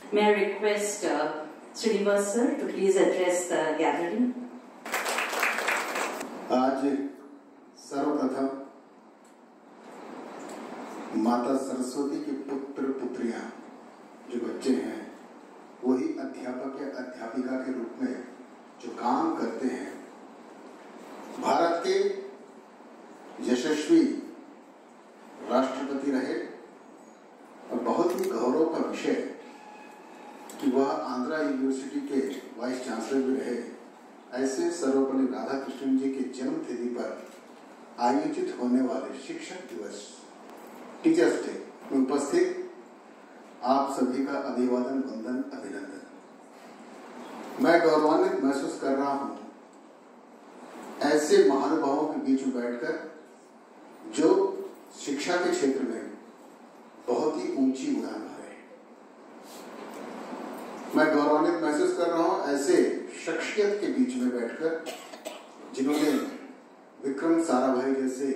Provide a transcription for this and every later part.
May I request Srinivas sir to please address the gathering. आज सर्वप्रथम माता सरस्वती के पुत्र पुत्रियां जो बच्चे हैं वही अध्यापक या अध्यापिका के रूप में जो काम करते हैं, भारत के यशस्वी राष्ट्रपति रहे और बहुत ही गौरव का विषय कि वह आंध्रा यूनिवर्सिटी के वाइस चांसलर भी रहे। ऐसे सर्वपल्ली राधाकृष्णन जी के जन्म तिथि पर आयोजित होने वाले शिक्षक दिवस टीचर्स डे में उपस्थित आप सभी का अभिवादन, वंदन, अभिनंदन। मैं गौरवान्वित महसूस कर रहा हूं ऐसे महानुभावों के बीच में बैठकर जो शिक्षा के क्षेत्र में बहुत ही ऊंची उड़ान भरे। मैं गौरवान्वित महसूस कर रहा हूं ऐसे शख्सियत के बीच में बैठकर जिन्होंने विक्रम साराभाई जैसे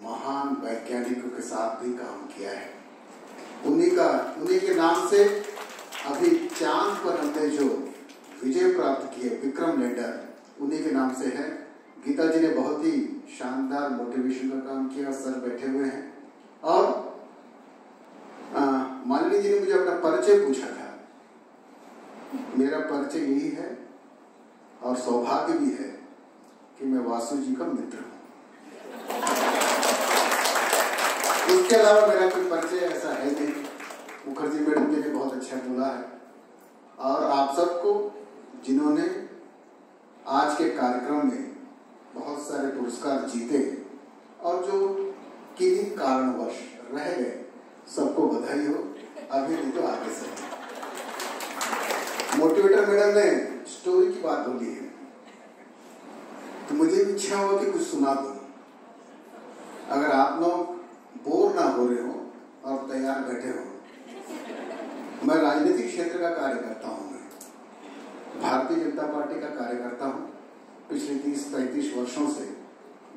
महान वैज्ञानिकों के साथ भी काम किया है। उन्हीं के नाम से अभी चांद पर हमने जो विजय प्राप्त किए, विक्रम लैंडर, उन्हीं के नाम से है। गीता जी ने बहुत ही शानदार मोटिवेशन का काम किया, सर बैठे हुए हैं। और मालिनी जी ने मुझे अपना परिचय पूछा था। मेरा परिचय यही है और सौभाग्य भी है कि मैं वासु जी का मित्र हूं। इसके अलावा मेरा कोई परिचय ऐसा है नहीं। मुखर्जी मैडम जी ने बहुत अच्छा बोला है। और आप सबको जिन्होंने आज के कार्यक्रम में बहुत सारे पुरस्कार जीते और जो किन्हीं कारणवश रह गए, सबको बधाई हो। अभी नहीं तो आगे से। मोटिवेटर मैडम ने स्टोरी की बात बोली है तो मुझे भी इच्छा हुआ कि कुछ सुना दूं। अगर आप लोग बोर ना हो रहे हो और तैयार बैठे हो। मैं राजनीतिक क्षेत्र का कार्य करता हूं। मैं भारतीय जनता पार्टी का कार्यकर्ता हूं। पिछले 30-35 वर्षों से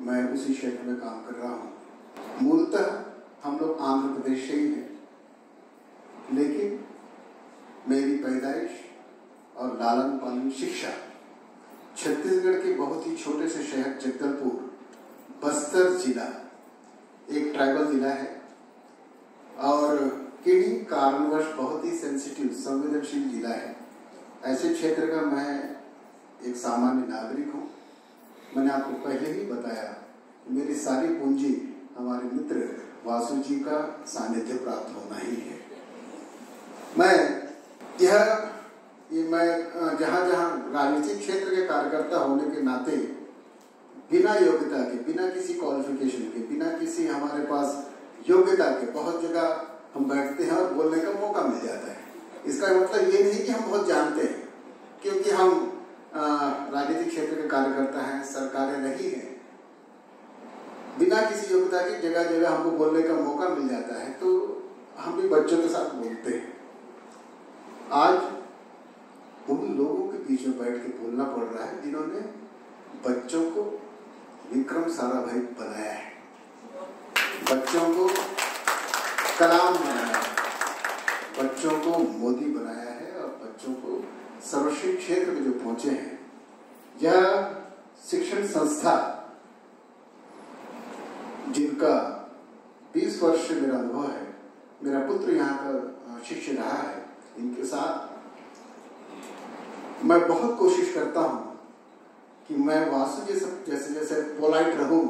मैं उसी क्षेत्र में काम कर रहा हूं। मूलतः हम लोग आंध्र प्रदेश से ही हैं, लेकिन मेरी पैदाइश और लालन पालन शिक्षा छत्तीसगढ़ के बहुत ही छोटे से शहर जगदलपुर, बस्तर जिला, एक ट्राइबल जिला है और किन्हीं कारणवश बहुत ही सेंसिटिव, संवेदनशील जिला है। ऐसे क्षेत्र का मैं एक सामान्य नागरिक हूँ। मैंने आपको पहले ही बताया मेरी सारी पूंजी हमारे मित्र वासु जी का सानिध्य प्राप्त होना ही है। मैं जहाँ राजनीतिक क्षेत्र के कार्यकर्ता होने के नाते बिना योग्यता के, बिना किसी क्वालिफिकेशन के, बिना किसी हमारे पास योग्यता के बहुत जगह हम बैठते हैं और बोलने का मौका मिल जाता है। इसका मतलब ये नहीं कि हम बहुत जानते हैं, क्योंकि हम राजनीतिक क्षेत्र के कार्यकर्ता हैं, सरकारें नहीं हैं। बिना किसी योग्यता की जगह जगह हमको बोलने का मौका मिल जाता है, तो हम भी बच्चों के साथ बोलते हैं। आज उन लोगों के बीच में बैठ के बोलना पड़ रहा है जिन्होंने बच्चों को विक्रम साराभाई बनाया है, बच्चों को कलाम बनाया है, बच्चों को मोदी बनाया है और बच्चों को सर्वश्रेष्ठ क्षेत्र में जो पहुंचे हैं। यह शिक्षण संस्था जिनका 20 वर्ष से मेरा अनुभव है, मेरा पुत्र यहाँ का शिष्य रहा है, इनके साथ मैं बहुत कोशिश करता हूँ कि मैं वासु जैसे पोलाइट रहूं,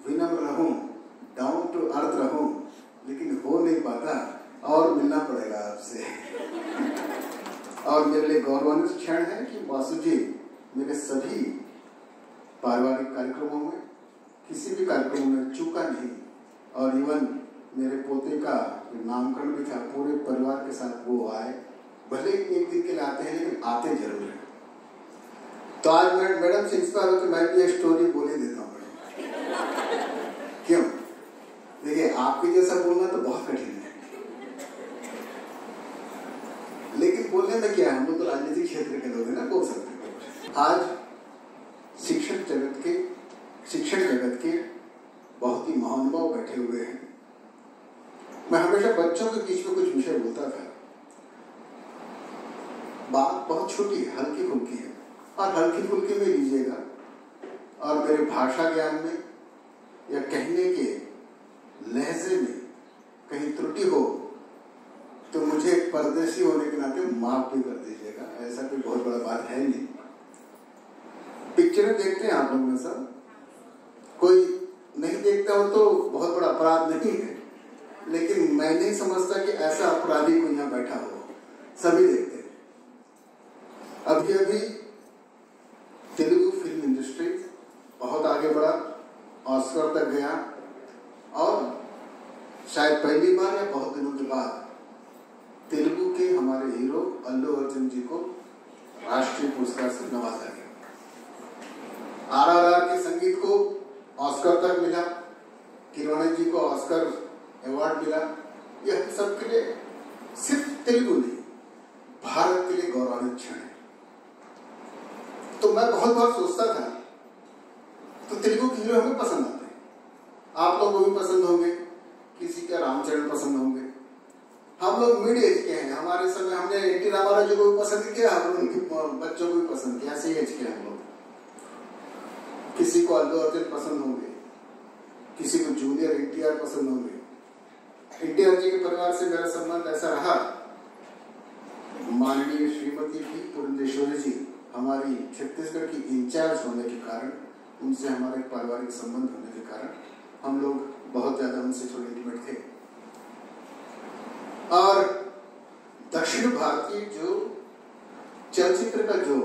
विनम्र रहूं, डाउन टू अर्थ रहूं, लेकिन हो नहीं पाता और मिलना पड़ेगा आपसे। और मेरे लिए गौरवान्वित क्षण है कि वासु जी मेरे सभी पारिवारिक कार्यक्रमों में, किसी भी कार्यक्रम में चूका नहीं। और इवन मेरे पोते का नामकरण भी था, पूरे परिवार के साथ वो आए। भले ही एक दिन के लिए आते हैं, लेकिन आते जरूर हैं। तो आज मैडम से इंस्पायर हो कि मैं भी एक स्टोरी बोल ही देता हूँ। क्यों? देखिए, आपके जैसा बोलना तो बहुत कठिन है, लेकिन बोलने में क्या है, हम लोग तो राजनीतिक क्षेत्र के लोग हैं ना, बोल सकते हैं। आज शिक्षण जगत के बहुत ही महानुभाव बैठे हुए हैं। मैं हमेशा बच्चों के बीच में कुछ विषय बोलता था। बात बहुत छोटी है, हल्की फुल्की है, और हल्की फुल्की में लीजिएगा। और मेरे भाषा ज्ञान में या कहने के लहजे में कहीं त्रुटि हो तो मुझे परदेशी होने के नाते माफ भी कर दीजिएगा, ऐसा कोई बहुत बड़ा बात है नहीं। पिक्चरें देखते हैं आप लोग में सब, कोई नहीं देखता हो तो बहुत बड़ा अपराध नहीं है, लेकिन मैं नहीं समझता कि ऐसा अपराधी कोई यहाँ बैठा हो, सभी देखते हैं। अभी अभी तेलुगु फिल्म इंडस्ट्री बहुत आगे बढ़ा, ऑस्कर तक गया, और शायद पहली बार या बहुत दिनों के बाद तेलुगु के हमारे हीरो अल्लू अर्जुन जी को राष्ट्रीय पुरस्कार से नवाजा गया। RRR के संगीत को ऑस्कर तक मिला, किरवाणी जी को ऑस्कर अवार्ड मिला। यह सबके लिए सिर्फ तेलुगु नहीं, भारत के लिए गौरवान्वित क्षण है। तो मैं बहुत बार सोचता था, तो तेलुगु के हीरो हमें पसंद आते हैं, आप लोगों को भी पसंद होंगे, किसी का रामचरण पसंद होंगे। हम लोग मिड एज के हैं, हमारे समय हमने एनटी रामाराव जी को भी पसंद किया, हमने उनके बच्चों को भी पसंद किया, सही एज के हम लोग। किसी को अल्लू अर्जुन पसंद होंगे, किसी को जूनियर NTR पसंद होंगे। NTR जी के परिवार से मेरा संबंध ऐसा रहा, माननीय श्रीमती पी पुरंदेश्वरी जी हमारी छत्तीसगढ़ की इंचार्ज होने के कारण, उनसे हमारे पारिवारिक संबंध होने के कारण हम लोग बहुत ज्यादा उनसे थोड़े इंटीमेट थे। और दक्षिण भारतीय जो चलचित्र का जो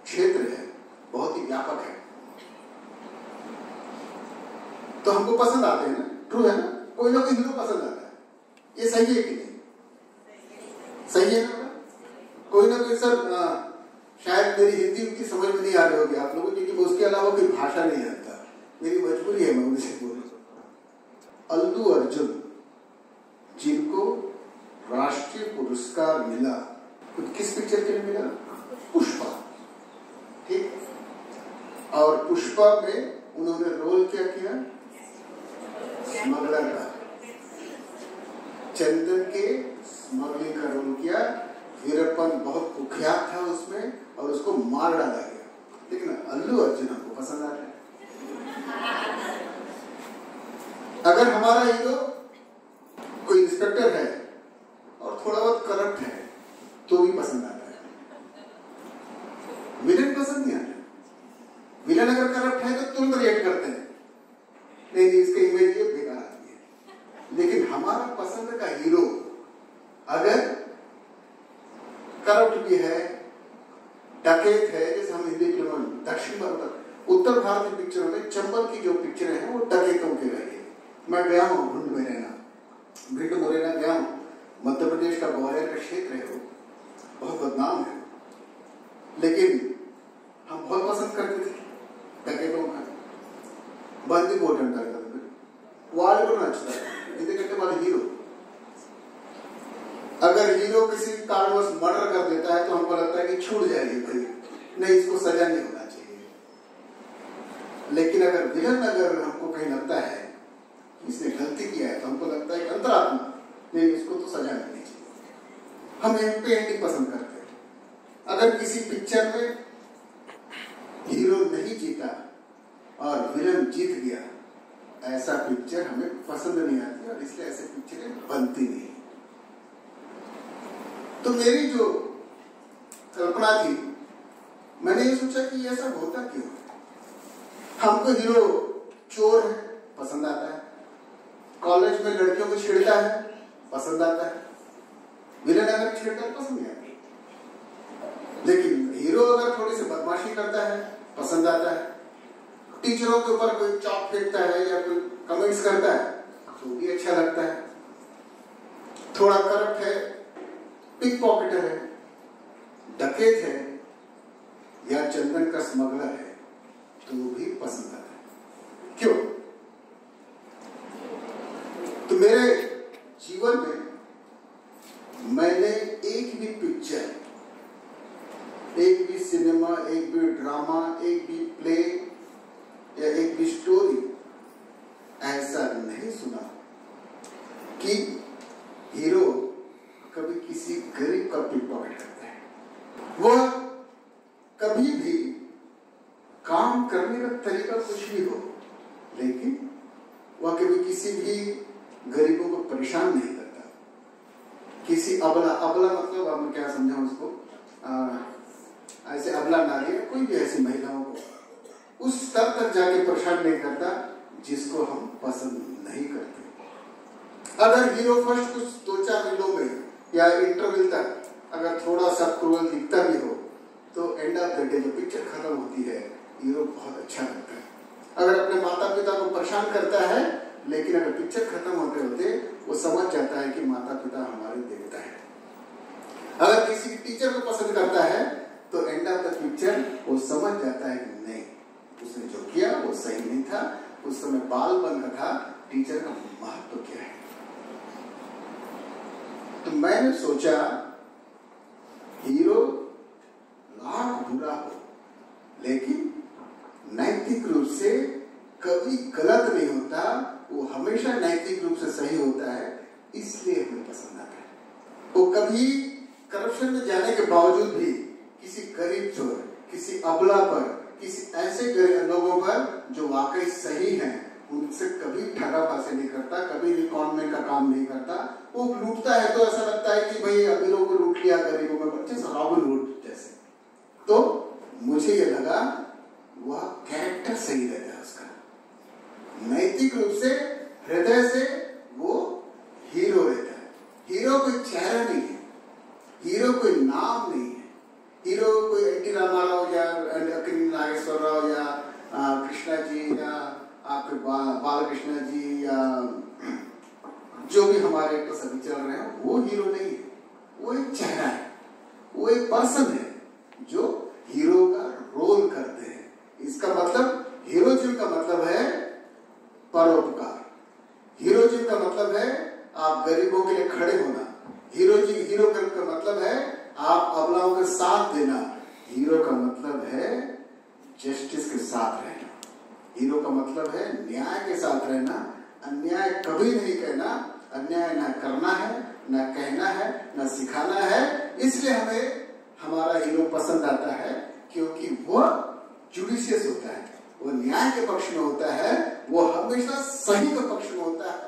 क्षेत्र है बहुत ही व्यापक है, तो हमको पसंद आते हैं ना, ट्रू है ना, कोई ना कोई हीरो पसंद आता है, ये सही है कि नहीं? सही है ना? कोई ना कोई सर, शायद मेरी हिंदी उनकी समझ में नहीं आ रही होगी आप लोगों की, क्योंकि उसके अलावा कोई भाषा नहीं आता, मेरी मजबूरी है, मैं उनसे बोल रहा हूं। अल्लू अर्जुन जिनको राष्ट्रीय पुरस्कार मिला, किस पिक्चर के लिए मिला? पुष्पा, ठीक। और पुष्पा में उन्होंने रोल क्या किया? स्मगलर का, चंदन के स्मगलिंग का रोल किया। वीरप्पन बहुत कुख्यात था उसमें और उसको मार डाला गया, लेकिन अल्लू अर्जुन हमको पसंद आ रहा है। अगर हमारा हीरो कोई इंस्पेक्टर है और थोड़ा बहुत करप्ट है तो भी पसंद आता है, विलन पसंद नहीं आता। विलन अगर करप्ट है तो तुरंत रिएक्ट करते हैं, नहीं इसका इमेज ये बेकार आती है। लेकिन हमारा पसंद का हीरो अगर करप्ट भी है, डकैत है, जैसे हम हिंदी फिल्म दक्षिण उत्तर भारतीय पिक्चरों में चंबल की जो पिक्चरें हैं वो डकैतों के रही है। मैं गया हूँ भिंड मुरैना गया हूँ, मध्य प्रदेश का ग्वालियर का क्षेत्र है, वो बहुत बदनाम है, लेकिन हम बहुत पसंद करते थे डकैतों का। बंदी बोटन करते थे, वाल अच्छा है, कहते वाले हीरो। अगर हीरो किसी कारणवश मर्डर कर देता है तो हमको लगता है कि छूट जाएगी भाई, नहीं इसको सजा नहीं होना चाहिए। लेकिन अगर विलन अगर हमको कहीं लगता है कि इसने गलती किया है तो हमको लगता है कि अंतरात्मा, नहीं इसको तो सजा मिलनी चाहिए। हम हैप्पी एंडिंग पसंद करते हैं। अगर किसी पिक्चर में हीरो नहीं जीता और विलन जीत गया, ऐसा पिक्चर हमें पसंद नहीं आती और इसलिए ऐसे पिक्चरें बनती नहीं। तो मेरी जो कल्पना थी, मैंने ये सोचा कि ऐसा होता क्यों? हमको हीरो चोर है, पसंद आता है, कॉलेज में लड़कियों को छेड़ता है, पसंद आता है, विलन अगर छेड़ता है पसंद नहीं आता। लेकिन हीरो अगर थोड़ी सी बदमाशी करता है, पसंद आता है। टीचरों के ऊपर कोई चॉक फेंकता है या कोई कमेंट्स करता है तो भी अच्छा लगता है। थोड़ा करप्ट है, पिक पॉकेटर है, डकैत है या चंदन का स्मगलर है तो भी पसंद आता है। क्यों? तो मेरे जीवन में मैंने एक भी पिक्चर, एक भी सिनेमा, एक भी ड्रामा, एक भी प्ले या एक भी स्टोरी ऐसा नहीं सुना कि हीरो कभी किसी गरीब का पिक पॉकेट करता है। काम करने का तरीका कुछ भी हो, लेकिन वह कभी किसी भी गरीबों को परेशान नहीं करता। किसी अबला मतलब अब मैं क्या समझाऊं उसको, ऐसे अबला नारी या कोई भी ऐसी महिलाओं को उस स्तर तक जाके परेशान नहीं करता जिसको हम पसंद नहीं करते। अगर हीरो फर्स्ट कुछ 2-4 मिनटों में या इंटरवल तक अगर थोड़ा सा क्रूअल दिखता भी हो, तो एंड ऑफ द डे जो पिक्चर खत्म होती है, हीरो बहुत अच्छा लगता है। अगर अपने माता पिता को परेशान करता है, लेकिन अगर पिक्चर खत्म होते होते वो समझ जाता है कि माता पिता हमारे देवता है। अगर किसी टीचर को पसंद करता है, तो एंड ऑफ द पिक्चर वो समझ जाता है कि नहीं, उसने जो किया वो सही नहीं था, उस समय बालपन का था, टीचर का महत्व क्या है। तो मैंने सोचा हीरो लाख बुरा हो, लेकिन नैतिक रूप से कभी गलत नहीं होता, वो हमेशा नैतिक रूप से सही होता है, इसलिए हमें पसंद आता है। वो कभी करप्शन में जाने के बावजूद भी किसी गरीब पर, किसी अबला पर, किसी ऐसे लोगों पर जो वाकई सही हैं, उनसे कभी ठगा फासे नहीं करता, कभी रिकॉर्डमेंट का काम नहीं करता। वो लूटता है तो ऐसा लगता है कि भाई अमीरों को लूट लिया, गरीबों में बच्चे रॉबिन हुड जैसे। तो मुझे ये लगा वह कैरेक्टर सही रहता है उसका, नैतिक रूप से, हृदय से वो हीरो रहता है। हीरो कोई चेहरा नहीं है, हीरो कोई नाम नहीं है, हीरो कोई एनटी रामाराव या नागेश्वर राव या कृष्णा जी या आपके बालकृष्ण जी या जो भी हमारे एक्टर्स अभी चल रहे हैं, वो हीरो नहीं है, वो एक चेहरा है, वो एक पर्सन है जो हीरो का रोल करते हैं। इसका मतलब हीरोइज्म का मतलब है परोपकार, हीरोइज्म का मतलब है आप गरीबों के लिए खड़े होना, हीरो का मतलब है आप अबलाओं के साथ देना, हीरो का मतलब है जस्टिस के साथ रहना, हीरो का मतलब है न्याय के साथ रहना, अन्याय कभी नहीं कहना, अन्याय ना करना है, ना कहना है, ना सिखाना है। इसलिए हमें हमारा हीरो पसंद आता है, क्योंकि वो जुडिशियस होता है, वो न्याय के पक्ष में होता है, वो हमेशा सही के पक्ष में होता है,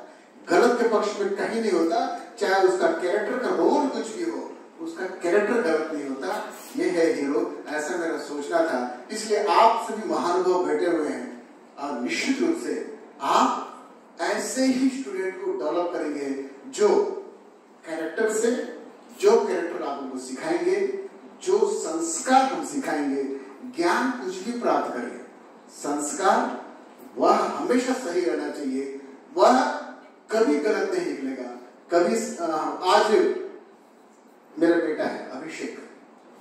गलत के पक्ष में कहीं नहीं होता। चाहे उसका कैरेक्टर का रोल कुछ भी हो, उसका कैरेक्टर गलत नहीं होता। ये है हीरो, ऐसा मेरा सोचना था। इसलिए आप सभी महानुभाव बैठे हुए हैं, और निश्चित रूप से आप ऐसे ही स्टूडेंट को डेवलप करेंगे जो कैरेक्टर से, जो कैरेक्टर आप उनको सिखाएंगे, जो संस्कार हम सिखाएंगे, ज्ञान कुछ भी प्राप्त करें, संस्कार वह हमेशा सही रहना चाहिए, वह कभी गलत नहीं निकलेगा। कभी आज मेरा बेटा है अभिषेक,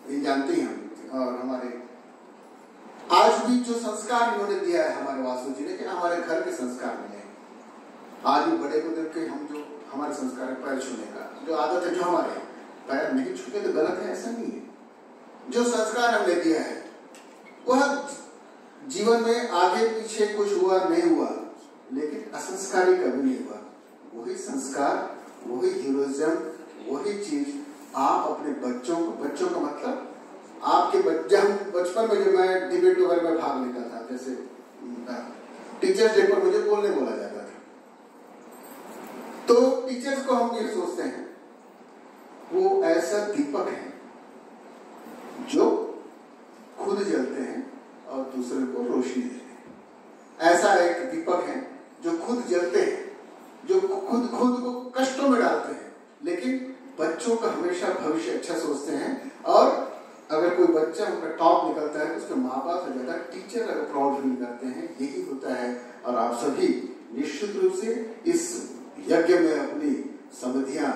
ये जानते ही हम, और हमारे आज भी जो संस्कार इन्होंने दिया है हमारे वासु जी ने, कि हमारे घर के संस्कार मिले हैं। आज भी बड़े को देख के हम जो हमारे संस्कार है पैर छूने का जो आदत है, जो हमारे पैर नहीं छूते तो गलत है, ऐसा नहीं है। जो संस्कार हमने दिया है वह जीवन में आगे पीछे कुछ हुआ नहीं हुआ, लेकिन असंस्कारी कभी नहीं हुआ। वही संस्कार, वही हीरोइज्म, वही चीज आप अपने बच्चों का मतलब आपके बचपन में जो मैं डिबेट वगैरह में भाग लेता था, जैसे टीचर्स डे पर मुझे बोलने बोला जाता था, तो टीचर्स को हम ये सोचते हैं वो ऐसा दीपक है जो खुद जलते हैं और दूसरे को रोशनी देते हैं। ऐसा एक दीपक है जो खुद जलते हैं, जो खुद को कष्टों में डालते हैं, लेकिन बच्चों का हमेशा भविष्य अच्छा सोचते हैं। और अगर कोई बच्चा उनका टॉप निकलता है तो उसके माँ बाप से ज्यादा टीचर अगर प्राउड फील करते हैं, यही होता है। और आप सभी निश्चित रूप से इस यज्ञ में अपनी समृद्धियां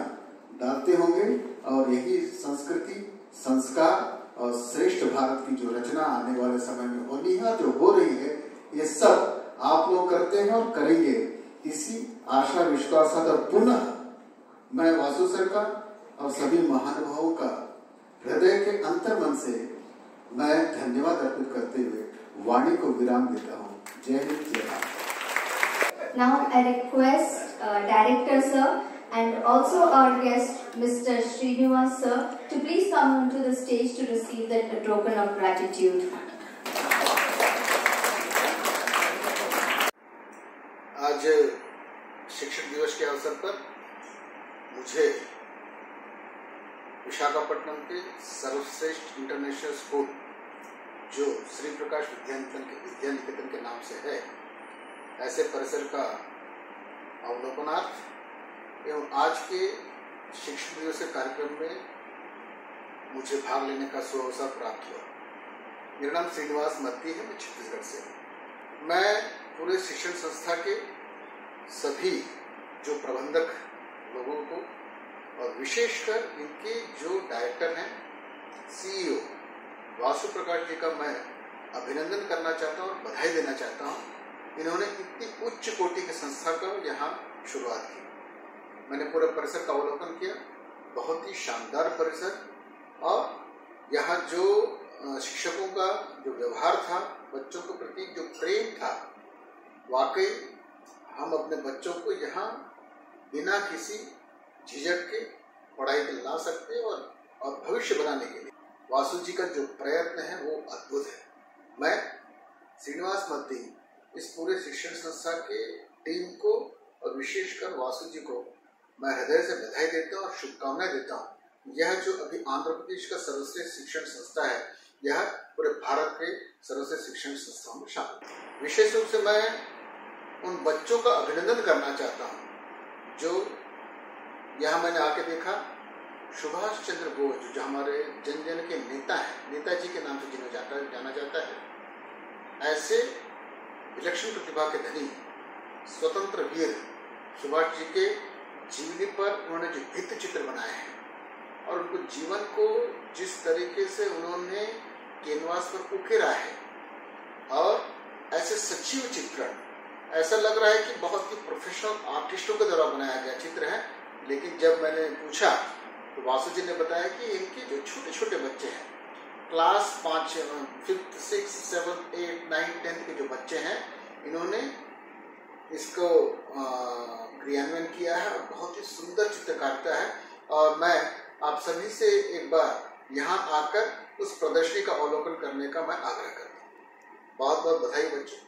डालते होंगे, और यही संस्कृति, संस्कार और श्रेष्ठ भारत की जो रचना आने वाले समय में होनी है, जो हो रही है, ये सब आप लोग करते हैं और करेंगे। इसी आशा विश्वास और पुनः मैं वासु सर का और सभी महानुभावों का हृदय के अंतर्मन से मैं धन्यवाद अर्पित करते हुए वाणी को विराम देता हूँ। जय हिंद, जय Bharat. Now I request Director Sir and also our guest Mr. Srinivas Sir to please come onto the stage to receive the token of gratitude. आज शिक्षक दिवस के अवसर पर मुझे विशाखापट्टनम के सर्वश्रेष्ठ इंटरनेशनल स्कूल जो श्री प्रकाश विद्यानिकेतन के नाम से है, ऐसे परिसर का अवलोकनार्थ एवं आज के शिक्षक दिवस के कार्यक्रम में मुझे भाग लेने का सुअवसर प्राप्त हुआ। मेरा नाम श्रीनिवास मत्ती है, मैं छत्तीसगढ़ से हूँ। मैं पूरे शिक्षण संस्था के सभी जो प्रबंधक लोगों को और विशेषकर इनके जो डायरेक्टर हैं, सीईओ वासु प्रकाश जी का मैं अभिनंदन करना चाहता हूँ और बधाई देना चाहता हूँ। इन्होंने इतनी उच्च कोटि की संस्था का यहाँ शुरुआत की। मैंने पूरे परिसर का अवलोकन किया, बहुत ही शानदार परिसर, और यहाँ जो शिक्षकों का जो व्यवहार था, बच्चों के प्रति जो प्रेम था, वाकई हम अपने बच्चों को यहाँ बिना किसी झिझक के पढ़ाई पे ला सकते हैं और भविष्य बनाने के लिए वासु जी का जो प्रयत्न है वो अद्भुत है। मैं श्रीनिवास मत्ती इस पूरे शिक्षण संस्था के टीम को और विशेषकर वासु जी को मैं हृदय से बधाई देता हूँ और शुभकामनाएं देता हूँ। यह जो अभी आंध्र प्रदेश का सर्वश्रेष्ठ शिक्षण संस्था है, यह पूरे भारत के सर्वश्रेष्ठ शिक्षण संस्थाओं में शामिल है। विशेष रूप से मैं उन बच्चों का अभिनंदन करना चाहता हूँ जो यहाँ मैंने आके देखा। सुभाष चंद्र बोस जो हमारे जन जन के नेता हैं, नेताजी के नाम से जिन्हें जाना जाता है, ऐसे विलक्षण प्रतिभा के धनी स्वतंत्र वीर सुभाष जी के जीवनी पर उन्होंने जो भित्ति चित्र बनाए हैं और उनको जीवन को जिस तरीके से उन्होंने कैनवास पर उकेरा है, और ऐसे सजीव चित्रण, ऐसा लग रहा है कि बहुत ही प्रोफेशनल आर्टिस्टों के द्वारा बनाया गया चित्र है। लेकिन जब मैंने पूछा तो वासु जी ने बताया कि इनके जो छोटे छोटे बच्चे हैं, class 5, 5th, 6th, 7th, 8th, 9th, 10th के जो बच्चे हैं, इन्होंने इसको क्रियान्वयन किया है और बहुत ही सुंदर चित्रकारिता है। और मैं आप सभी से एक बार यहाँ आकर उस प्रदर्शनी का अवलोकन करने का मैं आग्रह करता हूँ। बहुत बहुत बधाई बच्चों।